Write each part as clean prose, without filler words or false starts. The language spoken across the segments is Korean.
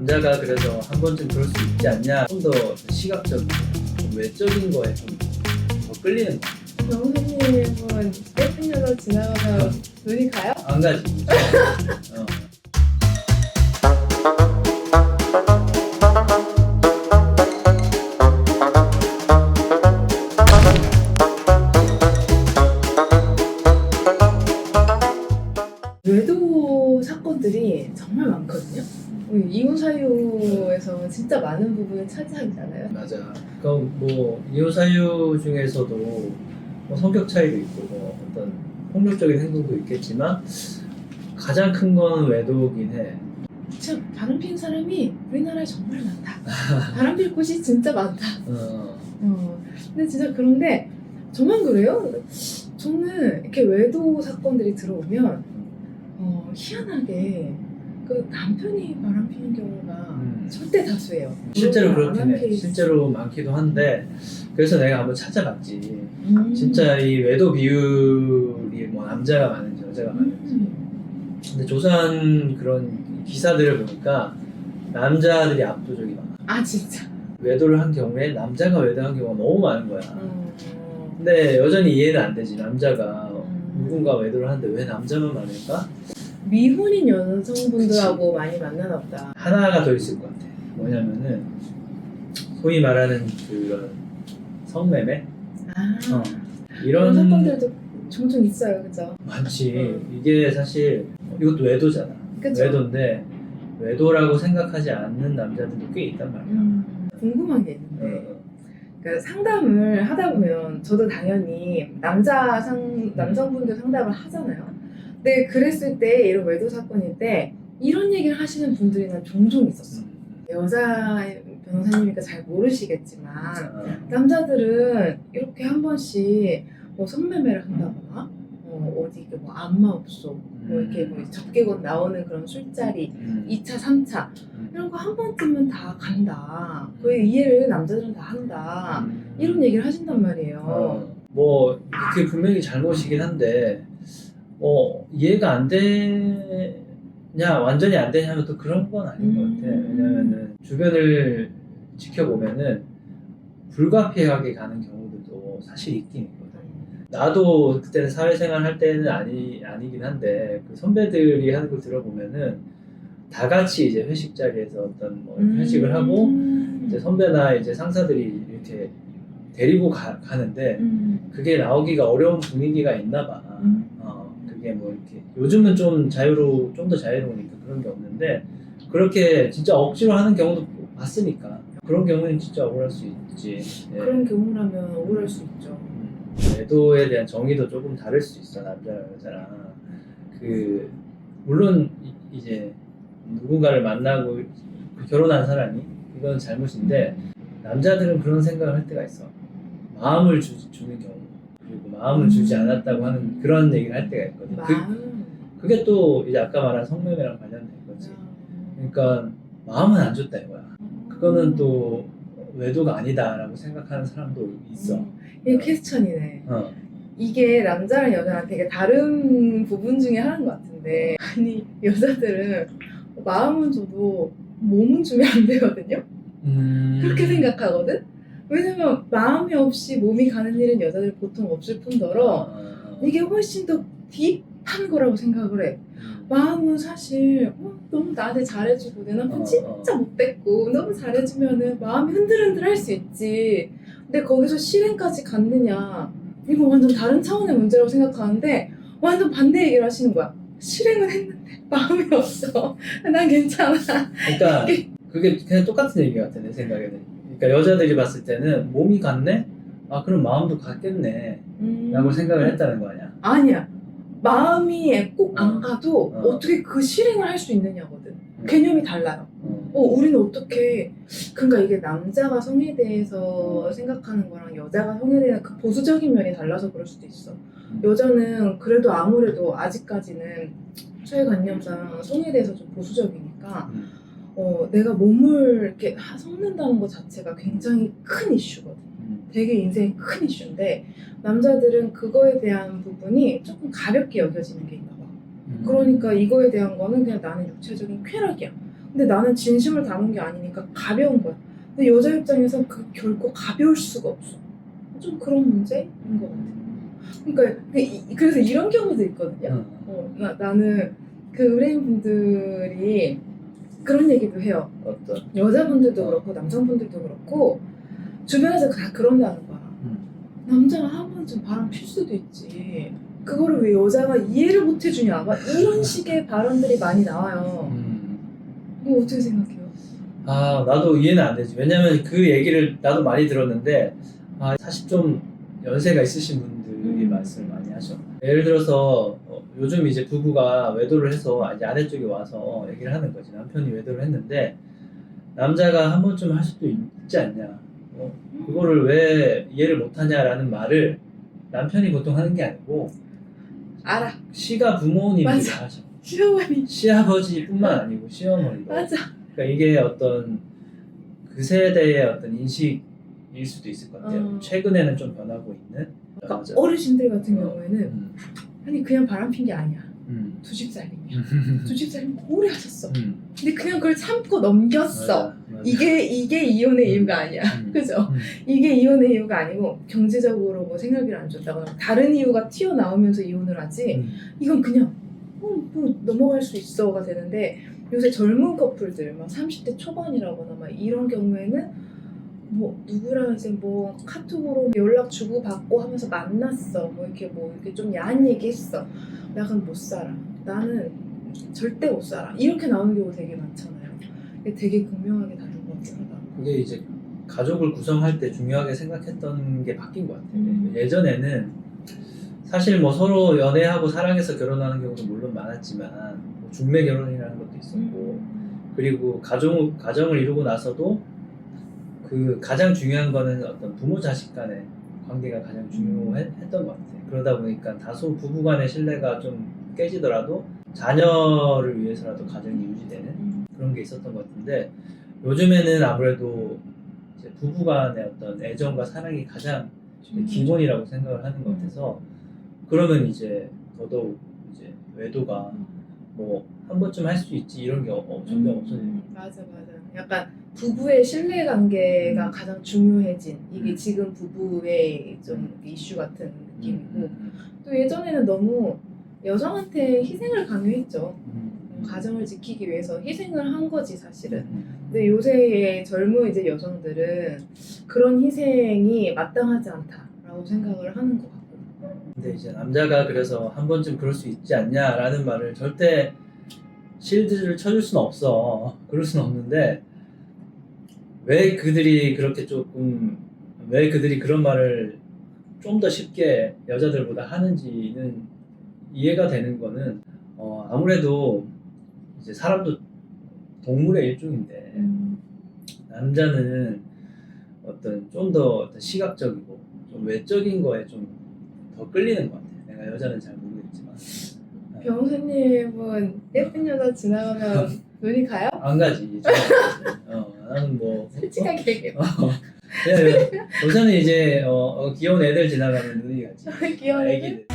남자가 그래서 한 번쯤 그럴 수 있지 않냐. 좀 더 시각적이고 좀 외적인 거에 좀 더 끌리는 거. 정우님은 예쁜 여자 지나가면 눈이 가요? 안 가지. 어. 외도 사건들이 정말 많거든요. 이혼 사유에서 진짜 많은 부분을 차지하잖아요. 맞아. 그러니까 뭐 이혼 사유 중에서도 뭐 성격 차이도 있고 뭐 어떤 폭력적인 행동도 있겠지만 가장 큰 건 외도긴 해. 참 바람 피는 사람이 우리나라에 정말 많다. 바람 필 곳이 진짜 많다. 근데 진짜 그런데 저만 그래요? 저는 이렇게 외도 사건들이 들어오면 희한하게 그 남편이 바람 피는 경우가 절대 다수예요. 실제로 그렇긴 해. 케이스. 실제로 많기도 한데 그래서 내가 한번 찾아봤지. 진짜 이 외도 비율이 뭐 남자가 많은지 여자가 많은지. 근데 조사한 그런 기사들을 보니까 남자들이 압도적이 많아. 아 진짜? 외도를 한 경우에 남자가 외도한 경우가 너무 많은 거야. 근데 여전히 이해는 안 되지. 남자가 누군가 외도를 하는데 왜 남자만 많을까? 미혼인 여성분들하고 많이 만나나 보다. 하나가 더 있을 것 같아. 뭐냐면은 소위 말하는 그런 성매매? 아 이런 그런 사건들도 종종 있어요, 그죠? 많지. 이게 사실 이것도 외도잖아. 그쵸? 외도인데 외도라고 생각하지 않는 남자들도 꽤 있단 말이야. 궁금한 게 있는데 그러니까 상담을 하다 보면 저도 당연히 남성분들 상담을 하잖아요. 근데 그랬을 때 이런 외도 사건일 때 이런 얘기를 하시는 분들이 난 종종 있었어. 여자 변호사님이니까 잘 모르시겠지만 남자들은 이렇게 한 번씩 뭐 성매매를 한다거나 어디 뭐 안마업소 뭐 이렇게 뭐 접객원 나오는 그런 술자리 2차, 3차 이런 거 한 번쯤은 다 간다. 거의 이해를 남자들은 다 한다. 이런 얘기를 하신단 말이에요. 뭐 그게 분명히 잘못이긴 한데 이해가 안 되냐 완전히 안 되냐면 또 그런 건 아닌 것 같아. 왜냐면은 주변을 지켜보면은 불가피하게 가는 경우들도 사실 있긴 있거든. 나도 그때는 사회생활 할 때는 아니긴 한데 그 선배들이 하는 걸 들어보면은 다 같이 이제 회식 자리에서 어떤 뭐 회식을 하고 이제 선배나 이제 상사들이 이렇게 데리고 가는데 그게 나오기가 어려운 분위기가 있나 봐. 그게 뭐 이렇게 요즘은 좀 더 자유로우니까 그런 게 없는데 그렇게 진짜 억지로 하는 경우도 봤으니까 그런 경우는 진짜 억울할 수 있지. 예. 그런 경우라면 억울할 수 있죠. 외도에 대한 정의도 조금 다를 수 있어. 남자랑 여자랑. 물론 이제 누군가를 만나고 결혼한 사람이 이건 잘못인데 남자들은 그런 생각을 할 때가 있어. 마음을 주는 경우 그리고 마음을 주지 않았다고 하는 그런 얘기를 할 때가 있거든. 그게 또 이제 아까 말한 성매매랑 관련된 거지. 그러니까 마음은 안 줬다 이거야. 그거는 또 외도가 아니다라고 생각하는 사람도 있어. 이게 퀘스천이네. 이게 남자랑 여자랑 되게 다른 부분 중에 하나인 것 같은데 아니 여자들은 마음은 줘도 몸은 주면 안 되거든요. 그렇게 생각하거든. 왜냐면 마음이 없이 몸이 가는 일은 여자들 보통 없을 뿐더러 이게 훨씬 더 딥한 거라고 생각을 해. 마음은 사실 너무 나한테 잘해주고 내 남편 진짜 못됐고 너무 잘해주면은 마음이 흔들흔들 할 수 있지. 근데 거기서 실행까지 갔느냐 이거 완전 다른 차원의 문제라고 생각하는데 완전 반대 얘기를 하시는 거야. 실행은 했는데 마음이 없어. 난 괜찮아. 그러니까 그게 그냥 똑같은 얘기 같아 내 생각에는. 그러니까 여자들이 봤을 때는 몸이 갔네? 아 그럼 마음도 갔겠네 라고 생각을 했다는 거 아니야? 아니야. 마음이 꼭 안 가도 어떻게 그 실행을 할 수 있느냐거든. 개념이 달라요. 우리는 어떻게 그러니까 이게 남자가 성에 대해서 생각하는 거랑 여자가 성에 대한 그 보수적인 면이 달라서 그럴 수도 있어. 여자는 그래도 아무래도 아직까지는 사회관념상 성에 대해서 좀 보수적이니까 내가 몸을 이렇게 섞는다는 것 자체가 굉장히 큰 이슈거든. 되게 인생의 큰 이슈인데 남자들은 그거에 대한 부분이 조금 가볍게 여겨지는 게 있나 봐. 그러니까 이거에 대한 거는 그냥 나는 육체적인 쾌락이야. 근데 나는 진심을 담은 게 아니니까 가벼운 거야. 근데 여자 입장에서 그 결코 가벼울 수가 없어. 좀 그런 문제인 것 같아. 그러니까 그래서 이런 경우도 있거든요. 나는 그 의뢰인 분들이 그런 얘기도 해요. 어떤 여자분들도 그렇고 남성분들도 그렇고 주변에서 다 그런다는 거야. 남자가 한 번쯤 바람 필 수도 있지. 그거를 왜 여자가 이해를 못 해주냐. 막 이런 식의 발언들이 많이 나와요. 뭐 어떻게 생각해요? 아, 나도 이해는 안 되지. 왜냐면 그 얘기를 나도 많이 들었는데, 아, 사실 좀 연세가 있으신 분들이 말씀을 많이 하셔. 예를 들어서, 요즘 이제 부부가 외도를 해서 이제 아내 쪽에 와서 얘기를 하는 거지. 남편이 외도를 했는데, 남자가 한 번쯤 할 수도 있지 않냐. 그거를 왜 이해를 못 하냐라는 말을 남편이 보통 하는 게 아니고, 알아. 시가 부모님들이 맞아. 하셔. 시어머니. 시아버지뿐만 아니고 시어머니도. 맞아. 그러니까 이게 어떤 그 세대의 어떤 인식일 수도 있을 것 같아요. 최근에는 좀 변하고 있는. 그러니까 맞아. 어르신들 같은 경우에는 아니 그냥 바람 핀 게 아니야. 음. 두 집 살림이야. 두 집 살림 오래 하셨어. 음. 근데 그냥 그걸 참고 넘겼어. 맞아. 이게 이혼의 이유가 아니야. 그죠? 이게 이혼의 이유가 아니고 경제적으로 뭐 생활비를 안 줬다거나 다른 이유가 튀어나오면서 이혼을 하지. 이건 그냥 뭐 넘어갈 수 있어가 되는데 요새 젊은 커플들 막 30대 초반이라거나 막 이런 경우에는 뭐 누구랑 이제 뭐 카톡으로 연락 주고 받고 하면서 만났어. 뭐 이렇게 좀 야한 얘기 했어. 나 그럼 못 살아. 나는 절대 못 살아. 이렇게 나오는 경우 되게 많잖아요. 이게 되게 극명하게 다른 것 같긴 하다. 그게 이제 가족을 구성할 때 중요하게 생각했던 게 바뀐 것 같아요. 예전에는 사실 뭐 서로 연애하고 사랑해서 결혼하는 경우도 물론 많았지만 뭐 중매 결혼이라는 것도 있었고 그리고 가정을 이루고 나서도 그 가장 중요한 거는 어떤 부모 자식 간의 관계가 가장 중요했던 것 같아요. 그러다 보니까 다소 부부 간의 신뢰가 좀 깨지더라도 자녀를 위해서라도 가정이 유지되는 그런 게 있었던 것 같은데 요즘에는 아무래도 이제 부부 간의 어떤 애정과 사랑이 가장 기본이라고 생각을 하는 것 같아서 그러면 이제 더더욱 이제 외도가 뭐 한 번쯤 할 수 있지 이런 게 점점 없어지는 맞아. 약간 부부의 신뢰 관계가 가장 중요해진 이게 지금 부부의 좀 이슈 같은 느낌이고 또 예전에는 너무 여성한테 희생을 강요했죠. 가정을 지키기 위해서 희생을 한 거지 사실은. 근데 요새의 젊은 이제 여성들은 그런 희생이 마땅하지 않다라고 생각을 하는 것 같고. 근데 이제 남자가 그래서 한 번쯤 그럴 수 있지 않냐라는 말을 절대 실드를 쳐줄 수는 없어. 그럴 수는 없는데 왜 그들이 그런 말을 좀 더 쉽게 여자들보다 하는지는 이해가 되는 거는 아무래도 이제 사람도 동물의 일종인데 남자는 어떤 좀 더 시각적이고 좀 외적인 거에 좀 더 끌리는 것 같아요. 내가 여자는 잘 모르겠지만. 변호사님은 예쁜 여자 지나가면 눈이 가요? 안 가지. 나는 뭐 솔직하게 얘기해. 우선은 이제 귀여운 애들 지나가면 눈이 가지. 귀여운 애기들.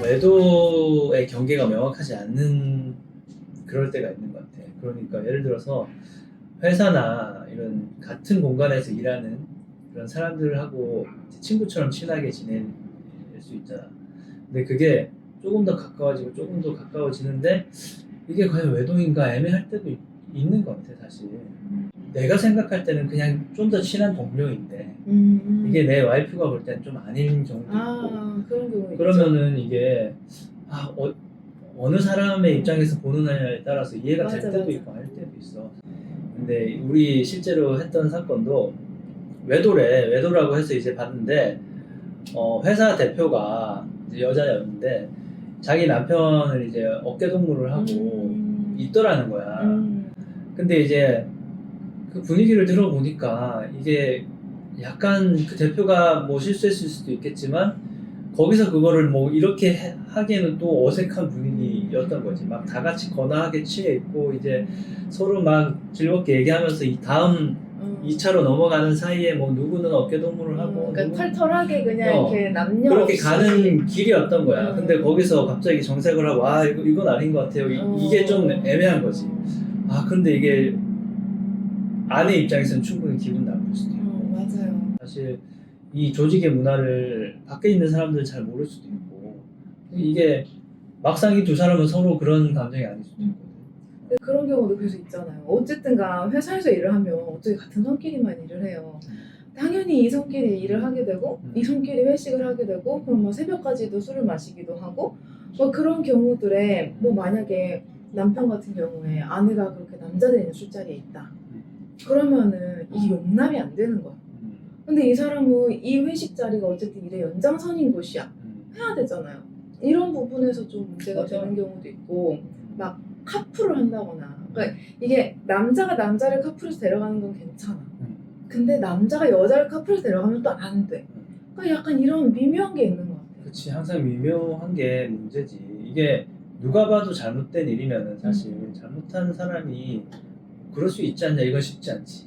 외도의 경계가 명확하지 않는 그럴 때가 있는 것 같아. 그러니까 예를 들어서 회사나 이런 같은 공간에서 일하는 그런 사람들하고 친구처럼 친하게 지낼 수 있잖아. 근데 그게 조금 더 가까워지는데 이게 과연 외도인가 애매할 때도 있는 것 같아 사실. 내가 생각할 때는 그냥 좀 더 친한 동료인데 이게 내 와이프가 볼 때는 좀 아닌 경우도 있고 그런 경우 그러면은 이게 어느 사람의 입장에서 보느냐에 따라서 이해가 될 때도 있고 아닐 때도 있어. 근데 우리 실제로 했던 사건도 외도라고 해서 이제 봤는데 회사 대표가 이제 여자였는데 자기 남편을 이제 어깨동무를 하고 있더라는 거야. 근데 이제 그 분위기를 들어보니까 이게 약간 그 대표가 뭐 실수했을 수도 있겠지만 거기서 그거를 뭐 이렇게 하기에는 또 어색한 분위기였던 거지. 막 다 같이 거나하게 취해 있고 이제 서로 막 즐겁게 얘기하면서 이 다음 이 2차로 넘어가는 사이에 뭐 누구는 어깨동무를 하고 그러니까 누구는 털털하게 그냥 이렇게 남녀 그렇게 없이 가는 길이었던 거야. 음. 근데 거기서 갑자기 정색을 하고 이건 아닌 것 같아요. 이게 좀 애매한 거지. 근데 이게 아내 입장에서는 충분히 기분 나쁠 수도 있고 맞아요. 사실 이 조직의 문화를 밖에 있는 사람들은 잘 모를 수도 있고 이게 막상 이 두 사람은 서로 그런 감정이 아닐 수도 있거든. 근데 그런 경우도 계속 있잖아요. 어쨌든가 회사에서 일을 하면 어차피 같은 성끼리만 일을 해요. 당연히 이성끼리 일을 하게 되고 이성끼리 회식을 하게 되고 그럼 뭐 새벽까지도 술을 마시기도 하고 뭐 그런 경우들에 뭐 만약에 남편 같은 경우에 아내가 그렇게 남자들 있는 술자리에 있다 그러면은 이게 용납이 안 되는 거야. 근데 이 사람은 이 회식 자리가 어쨌든 일의 연장선인 곳이야. 해야 되잖아요. 이런 부분에서 좀 문제가 맞아. 되는 경우도 있고 막 카풀을 한다거나 그러니까 이게 남자가 남자를 카풀에서 데려가는 건 괜찮아. 근데 남자가 여자를 카풀에서 데려가면 또 안 돼. 그러니까 약간 이런 미묘한 게 있는 것 같아. 그렇지 항상 미묘한 게 문제지. 이게 누가 봐도 잘못된 일이면은 사실 잘못한 사람이 그럴 수 있지 않냐 이건 쉽지 않지.